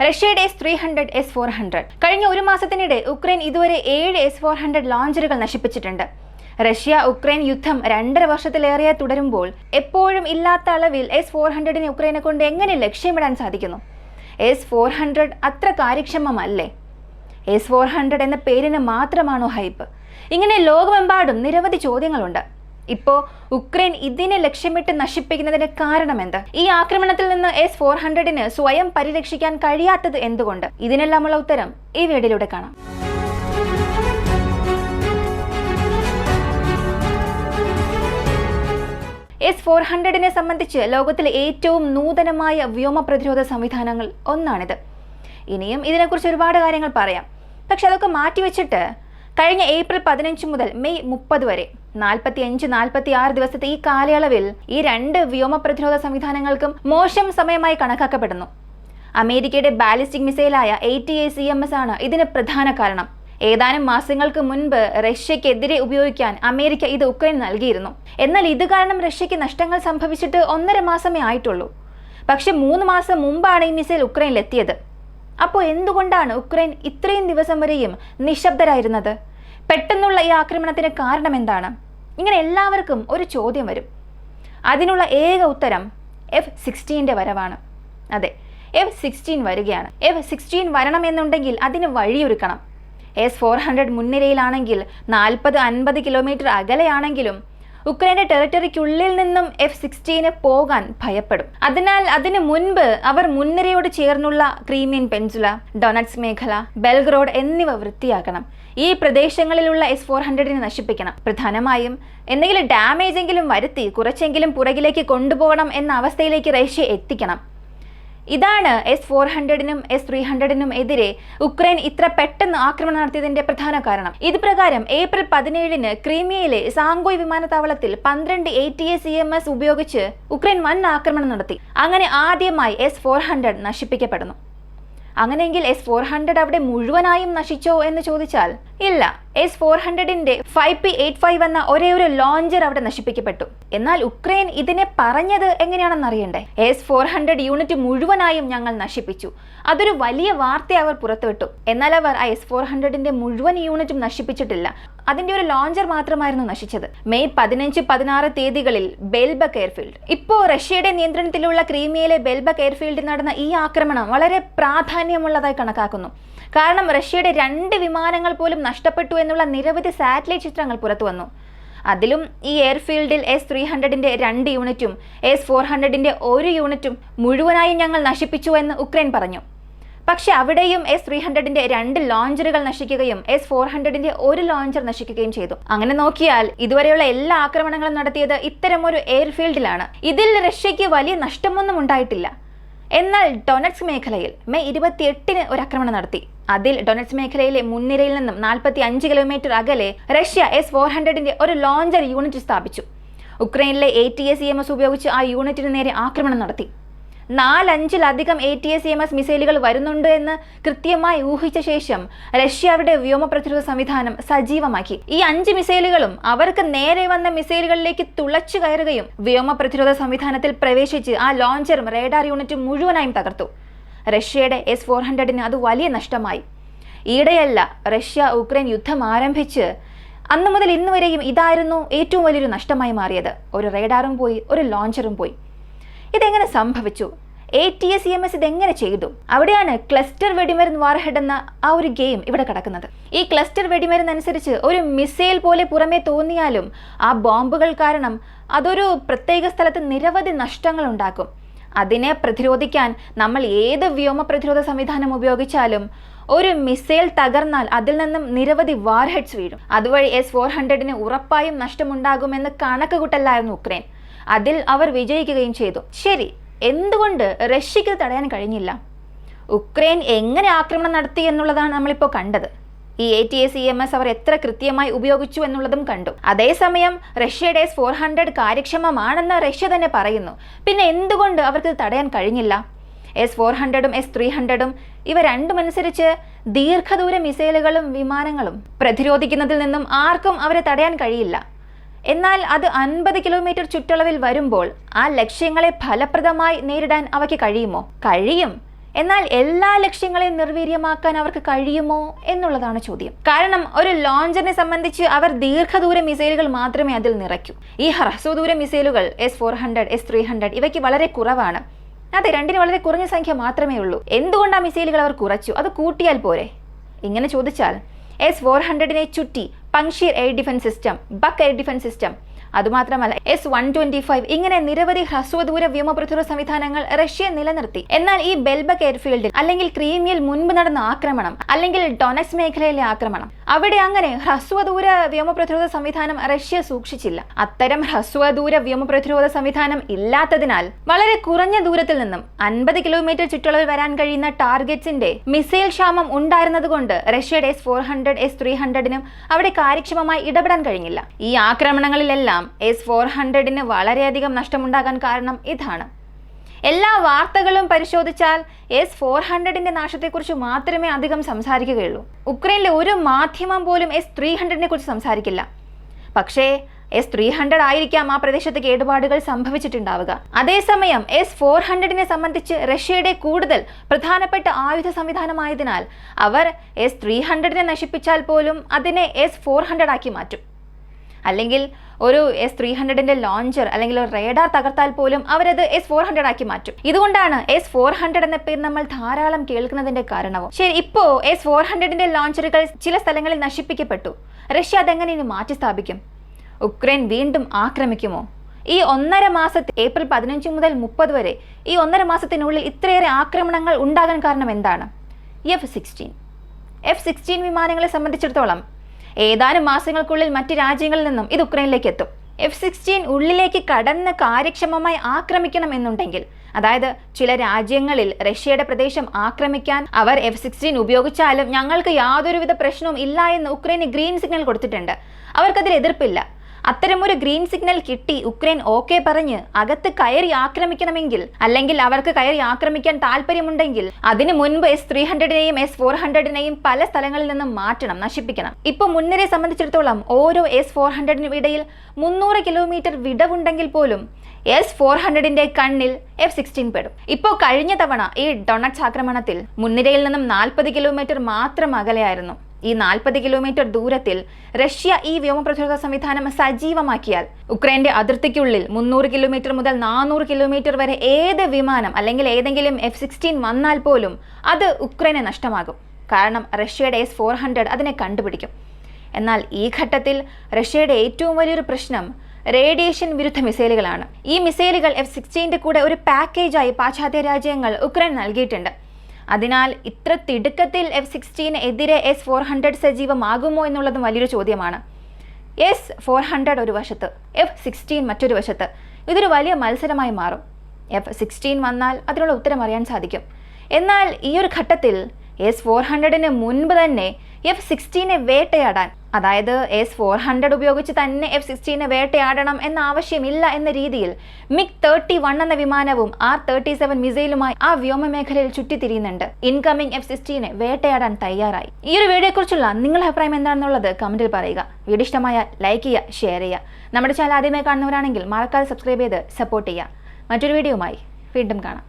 റഷ്യയുടെ S-300, S-400 കഴിഞ്ഞ ഒരു മാസത്തിനിടെ ഉക്രൈൻ ഇതുവരെ 7 S-400 ലോഞ്ചറുകൾ നശിപ്പിച്ചിട്ടുണ്ട്. റഷ്യ ഉക്രൈൻ യുദ്ധം 2.5 വർഷത്തിലേറെ തുടരുമ്പോൾ എപ്പോഴും ഇല്ലാത്ത അളവിൽ S-400നെ ഉക്രൈനെ കൊണ്ട് എങ്ങനെ ലക്ഷ്യമിടാൻ സാധിക്കുന്നു? S-400 അത്ര കാര്യക്ഷമമല്ലേ? S-400 എന്ന പേരിന് മാത്രമാണോ ഹൈപ്പ്? ഇങ്ങനെ ലോകമെമ്പാടും നിരവധി ചോദ്യങ്ങളുണ്ട്. ഇപ്പോൾ ഉക്രൈൻ ഇതിനെ ലക്ഷ്യമിട്ട് നശിപ്പിക്കുന്നതിന് കാരണമെന്ത്? ഈ ആക്രമണത്തിൽ നിന്ന് S-400ന് സ്വയം പരിരക്ഷിക്കാൻ കഴിയാത്തത് എന്തുകൊണ്ട്? ഇതിനെല്ലാമുള്ള ഉത്തരം ഈ വീഡിയോയിലൂടെ കാണാം. S-400നെ സംബന്ധിച്ച് ലോകത്തിലെ ഏറ്റവും നൂതനമായ വ്യോമ പ്രതിരോധ സംവിധാനങ്ങൾ ഒന്നാണിത്. ഇനിയും ഇതിനെക്കുറിച്ച് ഒരുപാട് കാര്യങ്ങൾ പറയാം. പക്ഷെ അതൊക്കെ മാറ്റിവെച്ചിട്ട് കഴിഞ്ഞ ഏപ്രിൽ 15 മുതൽ മെയ് 30 വരെ 45-46 ദിവസത്തെ ഈ കാലയളവിൽ ഈ 2 വ്യോമ പ്രതിരോധ സംവിധാനങ്ങൾക്കും മോശം സമയമായി കണക്കാക്കപ്പെടുന്നു. അമേരിക്കയുടെ ബാലിസ്റ്റിക് മിസൈലായ ATACMS ആണ് ഇതിന് പ്രധാന കാരണം. ഏതാനും മാസങ്ങൾക്ക് മുൻപ് റഷ്യക്കെതിരെ ഉപയോഗിക്കാൻ അമേരിക്ക ഇത് ഉക്രൈൻ നൽകിയിരുന്നു. എന്നാൽ ഇത് കാരണം റഷ്യക്ക് നഷ്ടങ്ങൾ സംഭവിച്ചിട്ട് 1.5 മാസമേ ആയിട്ടുള്ളൂ. പക്ഷെ 3 മാസം മുമ്പാണ് ഈ മിസൈൽ ഉക്രൈനിലെത്തിയത്. അപ്പോൾ എന്തുകൊണ്ടാണ് ഉക്രൈൻ ഇത്രയും ദിവസം വരെയും നിശബ്ദരായിരുന്നത്? പെട്ടെന്നുള്ള ഈ ആക്രമണത്തിന് കാരണം എന്താണ്? ഇങ്ങനെ എല്ലാവർക്കും ഒരു ചോദ്യം വരും. അതിനുള്ള ഏക ഉത്തരം F-16ന്റെ വരവാണ്. അതെ, F-16 വരികയാണ്. F-16 വരണമെന്നുണ്ടെങ്കിൽ അതിന് വഴിയൊരുക്കണം. S-400 മുൻനിരയിലാണെങ്കിൽ 40-50 കിലോമീറ്റർ അകലെയാണെങ്കിലും ഉക്രൈന്റെ ടെറിട്ടറിക്കുള്ളിൽ നിന്നും F-16 പോകാൻ ഭയപ്പെടും. അതിനാൽ അതിനു മുൻപ് അവർ മുൻനിരയോട് ചേർന്നുള്ള ക്രീമിയൻ പെൻസുല, ഡൊണറ്റ്സ് മേഖല, ബെൽഗ്രോഡ് എന്നിവ വൃത്തിയാക്കണം. ഈ പ്രദേശങ്ങളിലുള്ള S-400നെ നശിപ്പിക്കണം. പ്രധാനമായും എന്തെങ്കിലും ഡാമേജ് എങ്കിലും വരുത്തി കുറച്ചെങ്കിലും പുറകിലേക്ക് കൊണ്ടുപോകണം എന്ന അവസ്ഥയിലേക്ക് റഷ്യ എത്തിക്കണം. ഇതാണ് S-400നും S-300നും എതിരെ ഉക്രൈൻ ഇത്ര പെട്ടെന്ന് ആക്രമണം നടത്തിയതിന്റെ പ്രധാന കാരണം. ഇത് പ്രകാരം ഏപ്രിൽ 17-ന് ക്രീമിയയിലെ സാങ്കോയ് വിമാനത്താവളത്തിൽ 12 ATACMS ഉപയോഗിച്ച് ഉക്രൈൻ വൻ ആക്രമണം നടത്തി. അങ്ങനെ ആദ്യമായി S-400 നശിപ്പിക്കപ്പെടുന്നു. അങ്ങനെയെങ്കിൽ S-400 അവിടെ മുഴുവനായും നശിച്ചോ എന്ന് ചോദിച്ചാൽ ഇല്ല. S-400ന്റെ 5P85 എന്ന ഒരേ ഒരു ലോഞ്ചർ അവിടെ നശിപ്പിക്കപ്പെട്ടു. എന്നാൽ ഉക്രൈൻ ഇതിനെ പറഞ്ഞത് എങ്ങനെയാണെന്ന് അറിയണ്ടേ? S-400 യൂണിറ്റ് മുഴുവനായും ഞങ്ങൾ നശിപ്പിച്ചു. അതൊരു വലിയ വാർത്ത അവർ പുറത്തുവിട്ടു. എന്നാൽ അവർ ആ S-400ന്റെ മുഴുവൻ യൂണിറ്റും നശിപ്പിച്ചിട്ടില്ല. അതിന്റെ ഒരു ലോഞ്ചർ മാത്രമായിരുന്നു നശിച്ചത്. മെയ് 15-16 തീയതികളിൽ ബെൽബക് എയർഫീൽഡ്. ഇപ്പോൾ റഷ്യയുടെ നിയന്ത്രണത്തിലുള്ള ക്രീമിയയിലെ ബെൽബക് എയർഫീൽഡിൽ നടന്ന ഈ ആക്രമണം വളരെ പ്രാധാന്യമുള്ളതായി കണക്കാക്കുന്നു. കാരണം റഷ്യയുടെ 2 വിമാനങ്ങൾ പോലും നഷ്ടപ്പെട്ടു എന്നുള്ള നിരവധി സാറ്റലൈറ്റ് ചിത്രങ്ങൾ പുറത്തു വന്നു. അതിലും ഈ എയർഫീൽഡിൽ S-300ന്റെ 2 യൂണിറ്റും S-400ന്റെ 1 യൂണിറ്റും മുഴുവനായും ഞങ്ങൾ നശിപ്പിച്ചു എന്ന് ഉക്രൈൻ പറഞ്ഞു. പക്ഷെ അവിടെയും S-300ന്റെ 2 ലോഞ്ചറുകൾ നശിക്കുകയും S-400ന്റെ 1 ലോഞ്ചർ നശിക്കുകയും ചെയ്തു. അങ്ങനെ നോക്കിയാൽ ഇതുവരെയുള്ള എല്ലാ ആക്രമണങ്ങളും നടത്തിയത് ഇത്തരമൊരു എയർഫീൽഡിലാണ്. ഇതിൽ റഷ്യക്ക് വലിയ നഷ്ടമൊന്നും ഉണ്ടായിട്ടില്ല. എന്നാൽ ഡൊണറ്റ്സ് മേഖലയിൽ മെയ് 28-ന് ഒരു ആക്രമണം നടത്തി. അതിൽ ഡൊണറ്റ്സ് മേഖലയിലെ മുൻനിരയിൽ നിന്നും 45 കിലോമീറ്റർ അകലെ റഷ്യ S-400ന്റെ ഒരു ലോഞ്ചർ യൂണിറ്റ് സ്ഥാപിച്ചു. ഉക്രൈനിലെ ATACMS ഉപയോഗിച്ച് ആ യൂണിറ്റിന് നേരെ ആക്രമണം നടത്തി. 4-5-ലധികം ATACMS മിസൈലുകൾ വരുന്നുണ്ട് എന്ന് കൃത്യമായി ഊഹിച്ച ശേഷം റഷ്യ അവരുടെ വ്യോമ പ്രതിരോധ സംവിധാനം സജീവമാക്കി. ഈ 5 മിസൈലുകളും അവർക്ക് നേരെ വന്ന മിസൈലുകളിലേക്ക് തുളച്ചു കയറുകയും വ്യോമ പ്രതിരോധ സംവിധാനത്തിൽ പ്രവേശിച്ച് ആ ലോഞ്ചറും റേഡാർ യൂണിറ്റും മുഴുവനായും തകർത്തു. റഷ്യയുടെ S-400ന് അത് വലിയ നഷ്ടമായി. ഈയിടെയല്ല റഷ്യ ഉക്രൈൻ യുദ്ധം ആരംഭിച്ച് അന്നു മുതൽ ഇന്ന് വരെയും ഇതായിരുന്നു ഏറ്റവും വലിയൊരു നഷ്ടമായി മാറിയത്. ഒരു റേഡാറും പോയി, ഒരു ലോഞ്ചറും പോയി. ഇതെങ്ങനെ സംഭവിച്ചു? ATACMS ഇതെങ്ങനെ ചെയ്തു? അവിടെയാണ് ക്ലസ്റ്റർ വെടിമരുന്ന് വാർഹെഡ് എന്ന ആ ഒരു ഗെയിം ഇവിടെ കിടക്കുന്നത്. ഈ ക്ലസ്റ്റർ വെടിമരുന്ന് അനുസരിച്ച് ഒരു മിസൈൽ പോലെ പുറമേ തോന്നിയാലും ആ ബോംബുകൾ കാരണം അതൊരു പ്രത്യേക സ്ഥലത്ത് നിരവധി നഷ്ടങ്ങൾ ഉണ്ടാക്കും. അതിനെ പ്രതിരോധിക്കാൻ നമ്മൾ ഏത് വ്യോമ പ്രതിരോധ സംവിധാനം ഉപയോഗിച്ചാലും ഒരു മിസൈൽ തകർന്നാൽ അതിൽ നിന്നും നിരവധി വാർഹെഡ്സ് വീഴും. അതുവഴി S-400ന് ഉറപ്പായും നഷ്ടമുണ്ടാകുമെന്ന് കണക്കുകൂട്ടലായിരുന്നു ഉക്രൈൻ. അതിൽ അവർ വിജയിക്കുകയും ചെയ്തു. ശരി, എന്തുകൊണ്ട് റഷ്യക്ക് തടയാൻ കഴിഞ്ഞില്ല? ഉക്രൈൻ എങ്ങനെ ആക്രമണം നടത്തി എന്നുള്ളതാണ് നമ്മളിപ്പോൾ കണ്ടത്. ഈ ATACMS അവർ എത്ര കൃത്യമായി ഉപയോഗിച്ചു എന്നുള്ളതും കണ്ടു. അതേസമയം റഷ്യയുടെ S-400 കാര്യക്ഷമമാണെന്ന് റഷ്യ തന്നെ പറയുന്നു. പിന്നെ എന്തുകൊണ്ട് അവർക്ക് തടയാൻ കഴിഞ്ഞില്ല? S-400ഉം S-300ഉം ഇവ രണ്ടുമനുസരിച്ച് ദീർഘദൂര മിസൈലുകളും വിമാനങ്ങളും പ്രതിരോധിക്കുന്നതിൽ നിന്നും ആർക്കും അവരെ തടയാൻ കഴിയില്ല. എന്നാൽ അത് 50 കിലോമീറ്റർ ചുറ്റളവിൽ വരുമ്പോൾ ആ ലക്ഷ്യങ്ങളെ ഫലപ്രദമായി നേരിടാൻ അവയ്ക്ക് കഴിയുമോ? കഴിയും. എന്നാൽ എല്ലാ ലക്ഷ്യങ്ങളെയും നിർവീര്യമാക്കാൻ അവർക്ക് കഴിയുമോ എന്നുള്ളതാണ് ചോദ്യം. കാരണം ഒരു ലോഞ്ചറിനെ സംബന്ധിച്ച് അവർ ദീർഘദൂര മിസൈലുകൾ മാത്രമേ അതിൽ നിറയ്ക്കൂ. ഈ ഹ്രസ്വദൂര മിസൈലുകൾ S-400, S-300 ഇവയ്ക്ക് വളരെ കുറവാണ്. അതെ, രണ്ടിന് വളരെ കുറഞ്ഞ സംഖ്യ മാത്രമേ ഉള്ളൂ. എന്തുകൊണ്ട് ആ മിസൈലുകൾ അവർ കുറച്ചു? അത് കൂട്ടിയാൽ പോരെ? ഇങ്ങനെ ചോദിച്ചാൽ S-400നെ ചുറ്റി Pantsir air defence system, Buk air defence system, അതുമാത്രമല്ല S-125 ഇങ്ങനെ നിരവധി ഹ്രസ്വദൂര വ്യോമ പ്രതിരോധ സംവിധാനങ്ങൾ റഷ്യ നിലനിർത്തി. എന്നാൽ ഈ ബെൽബക് എയർഫീൽഡിൽ അല്ലെങ്കിൽ ക്രീമിയയിൽ മുൻപ് നടന്ന ആക്രമണം അല്ലെങ്കിൽ ഡൊണറ്റ്സ്ക് മേഖലയിലെ ആക്രമണം, അവിടെ അങ്ങനെ ഹ്രസ്വദൂര വ്യോമ പ്രതിരോധ സംവിധാനം റഷ്യ സൂക്ഷിച്ചില്ല. അത്തരം ഹ്രസ്വദൂര വ്യോമ പ്രതിരോധ സംവിധാനം ഇല്ലാത്തതിനാൽ വളരെ കുറഞ്ഞ ദൂരത്തിൽ നിന്നും 50 കിലോമീറ്റർ ചുറ്റളവിൽ വരാൻ കഴിയുന്ന ടാർഗറ്റ്സിന്റെ മിസൈൽ ക്ഷാമം ഉണ്ടായിരുന്നതുകൊണ്ട് റഷ്യയുടെ S-400, S-300നും അവിടെ കാര്യക്ഷമമായി ഇടപെടാൻ കഴിഞ്ഞില്ല. ഈ ആക്രമണങ്ങളിലെല്ലാം S-400ന് വളരെയധികം നഷ്ടമുണ്ടാകാൻ കാരണം ഇതാണ്. എല്ലാ വാർത്തകളും പരിശോധിച്ചാൽ S-400ന്റെ നാശത്തെക്കുറിച്ച് മാത്രമേ അധികം സംസാരിക്കുകയുള്ളൂ. ഉക്രൈനിലെ ഒരു മാധ്യമം പോലും S-300നെ കുറിച്ച് സംസാരിക്കില്ല. പക്ഷേ S-300 ആയിരിക്കാം ആ പ്രദേശത്ത് കേടുപാടുകൾ സംഭവിച്ചിട്ടുണ്ടാവുക. അതേസമയം S-400നെ സംബന്ധിച്ച് റഷ്യയുടെ കൂടുതൽ പ്രധാനപ്പെട്ട ആയുധ സംവിധാനമായതിനാൽ അവർ S-300നെ നശിപ്പിച്ചാൽ പോലും അതിനെ S-400 ആക്കി മാറ്റും. അല്ലെങ്കിൽ ഒരു S-300ന്റെ ലോഞ്ചർ അല്ലെങ്കിൽ ഒരു റേഡാർ തകർത്താൽ പോലും അവരത് S-400 ആക്കി മാറ്റും. ഇതുകൊണ്ടാണ് S-400 എന്ന പേര് നമ്മൾ ധാരാളം കേൾക്കുന്നതിന്റെ കാരണവും. ശരി, ഇപ്പോ S-400ന്റെ ലോഞ്ചറുകൾ ചില സ്ഥലങ്ങളിൽ നശിപ്പിക്കപ്പെട്ടു. റഷ്യ അതെങ്ങനെ ഇനി മാറ്റി സ്ഥാപിക്കും? ഉക്രൈൻ വീണ്ടും ആക്രമിക്കുമോ? ഈ 1.5 മാസത്തെ ഏപ്രിൽ 15 മുതൽ 30 വരെ ഈ 1.5 മാസത്തിനുള്ളിൽ ഇത്രയേറെ ആക്രമണങ്ങൾ ഉണ്ടാകാൻ കാരണം എന്താണ്? F-16 വിമാനങ്ങളെ സംബന്ധിച്ചിടത്തോളം ഏതാനും മാസങ്ങൾക്കുള്ളിൽ മറ്റ് രാജ്യങ്ങളിൽ നിന്നും ഇത് ഉക്രൈനിലേക്ക് എത്തും. F-16 ഉള്ളിലേക്ക് കടന്ന് കാര്യക്ഷമമായി ആക്രമിക്കണം എന്നുണ്ടെങ്കിൽ, അതായത് ചില രാജ്യങ്ങളിൽ റഷ്യയുടെ പ്രദേശം ആക്രമിക്കാൻ അവർ F-16 ഉപയോഗിച്ചാലും ഞങ്ങൾക്ക് യാതൊരുവിധ പ്രശ്നവും ഇല്ല എന്ന് ഉക്രൈന് ഗ്രീൻ സിഗ്നൽ കൊടുത്തിട്ടുണ്ട്. അവർക്കതിൽ എതിർപ്പില്ല. അത്തരമൊരു ഗ്രീൻ സിഗ്നൽ കിട്ടി ഉക്രൈൻ ഓക്കെ പറഞ്ഞ് അകത്ത് കയറി ആക്രമിക്കണമെങ്കിൽ, അല്ലെങ്കിൽ അവർക്ക് കയറി ആക്രമിക്കാൻ താല്പര്യമുണ്ടെങ്കിൽ അതിനു മുൻപ് S-300നെയും S-400നെയും പല സ്ഥലങ്ങളിൽ നിന്നും മാറ്റണം, നശിപ്പിക്കണം. ഇപ്പൊ മുൻനിരയെ സംബന്ധിച്ചിടത്തോളം ഓരോ S-400നും ഇടയിൽ 300 കിലോമീറ്റർ വിടവുണ്ടെങ്കിൽ പോലും S-400ന്റെ കണ്ണിൽ F-16 പെടും. ഇപ്പോൾ കഴിഞ്ഞ തവണ ഈ ഡൊണറ്റ്സ്ക് ആക്രമണത്തിൽ മുൻനിരയിൽ നിന്നും 40 കിലോമീറ്റർ മാത്രം അകലെയായിരുന്നു. ഈ 40 കിലോമീറ്റർ ദൂരത്തിൽ റഷ്യ ഈ വ്യോമ പ്രതിരോധ സംവിധാനം സജീവമാക്കിയാൽ ഉക്രൈന്റെ അതിർത്തിക്കുള്ളിൽ 300 കിലോമീറ്റർ മുതൽ 400 കിലോമീറ്റർ വരെ ഏത് വിമാനം അല്ലെങ്കിൽ ഏതെങ്കിലും F-16 വന്നാൽ പോലും അത് ഉക്രൈന് നഷ്ടമാകും. കാരണം റഷ്യയുടെ S-400 അതിനെ കണ്ടുപിടിക്കും. എന്നാൽ ഈ ഘട്ടത്തിൽ റഷ്യയുടെ ഏറ്റവും വലിയൊരു പ്രശ്നം റേഡിയേഷൻ വിരുദ്ധ മിസൈലുകളാണ്. ഈ മിസൈലുകൾ F-16ന്റെ കൂടെ ഒരു പാക്കേജായി പാശ്ചാത്യ രാജ്യങ്ങൾ ഉക്രൈൻ നൽകിയിട്ടുണ്ട്. അതിനാൽ ഇത്ര തിടുക്കത്തിൽ F-16 എതിരെ S-400 സജീവമാകുമോ എന്നുള്ളതും വലിയൊരു ചോദ്യമാണ്. S-400 ഒരു വശത്ത്, F-16 മറ്റൊരു വശത്ത്. ഇതൊരു വലിയ മത്സരമായി മാറും. F-16 വന്നാൽ അതിനുള്ള ഉത്തരം അറിയാൻ സാധിക്കും. എന്നാൽ ഈ ഒരു ഘട്ടത്തിൽ S-400ന് മുൻപ് തന്നെ F-16നെ വേട്ടയാടാൻ, അതായത് S-400 ഉപയോഗിച്ച് തന്നെ F-16നെ വേട്ടയാടണം എന്ന ആവശ്യമില്ല എന്ന രീതിയിൽ MiG-31 എന്ന വിമാനവും R-37 മിസൈലുമായി ആ വ്യോമമേഖലയിൽ ചുറ്റിത്തിരിയുന്നുണ്ട്. ഇൻകമിംഗ് F-16നെ വേട്ടയാടാൻ തയ്യാറായി. ഈ ഒരു വീഡിയോയെക്കുറിച്ചുള്ള നിങ്ങളുടെ അഭിപ്രായം എന്താണെന്നുള്ളത് കമന്റിൽ പറയുക. വീഡിയോ ഇഷ്ടമായാൽ ലൈക്ക് ചെയ്യുക, ഷെയർ ചെയ്യുക. നമ്മുടെ ചാനൽ ആദ്യമായി കാണുന്നവരാണെങ്കിൽ മറക്കാതെ സബ്സ്ക്രൈബ് ചെയ്ത് സപ്പോർട്ട് ചെയ്യുക. മറ്റൊരു വീഡിയോയുമായി വീണ്ടും കാണാം.